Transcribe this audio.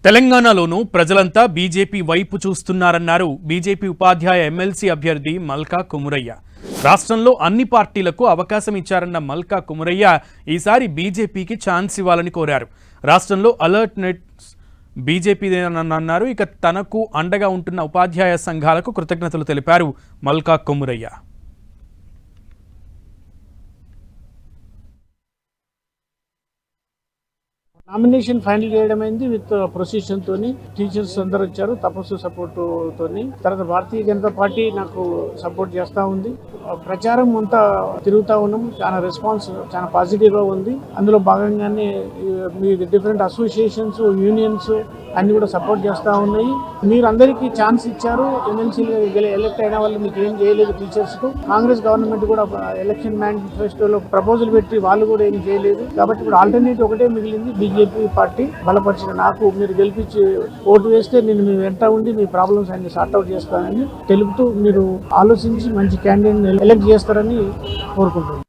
తెలంగాణలోనూ ప్రజలంతా బీజేపీ వైపు చూస్తున్నారన్నారు బీజేపీ ఉపాధ్యాయ ఎమ్మెల్సీ అభ్యర్థి మల్కా కుమురయ్య. రాష్ట్రంలో అన్ని పార్టీలకు అవకాశం ఇచ్చారన్న మల్కా కుమురయ్య ఈసారి బీజేపీకి ఛాన్స్ ఇవ్వాలని కోరారు. రాష్ట్రంలో అలర్ట్ నెట్ బీజేపీదేనన్నారు. ఇక తనకు అండగా ఉంటున్న ఉపాధ్యాయ సంఘాలకు కృతజ్ఞతలు తెలిపారు మల్కా కుమురయ్య. నామినేషన్ ఫైనల్ చేయడమైంది విత్ ప్రొసీజన్ తోని. టీచర్స్ అందరు వచ్చారు తపస్సు సపోర్ట్ తోని. తర్వాత భారతీయ జనతా పార్టీ నాకు సపోర్ట్ చేస్తా ఉంది. ప్రచారం అంతా తిరుగుతా ఉన్నాం. చాలా రెస్పాన్స్ చాలా పాజిటివ్ గా ఉంది. అందులో భాగంగానే మీ డిఫరెంట్ అసోసియేషన్స్ యూనియన్స్ అన్ని కూడా సపోర్ట్ చేస్తూ ఉన్నాయి. మీరు అందరికీ ఛాన్స్ ఇచ్చారు. ఎమ్మెల్సీలు ఎలక్ట్ అయిన వాళ్ళు మీకు ఏం చేయలేదు. టీచర్స్ కు కాంగ్రెస్ గవర్నమెంట్ కూడా ఎలక్షన్ మేనిఫెస్టోలో ప్రపోజల్ పెట్టి వాళ్ళు కూడా ఏం చేయలేదు. కాబట్టి ఇప్పుడు ఆల్టర్నేటివ్ ఒకటే మిగిలింది. బీజేపీ పార్టీ బలపరిచిన నాకు మీరు గెలిపించి ఓటు వేస్తే నేను మీ వెంట ఉండి మీ ప్రాబ్లమ్స్ అన్ని సార్ట్అవుట్ చేస్తానని తెలుపుతూ మీరు ఆలోచించి మంచి క్యాండిడేట్ ఎలక్ట్ చేస్తారని కోరుకుంటున్నాను.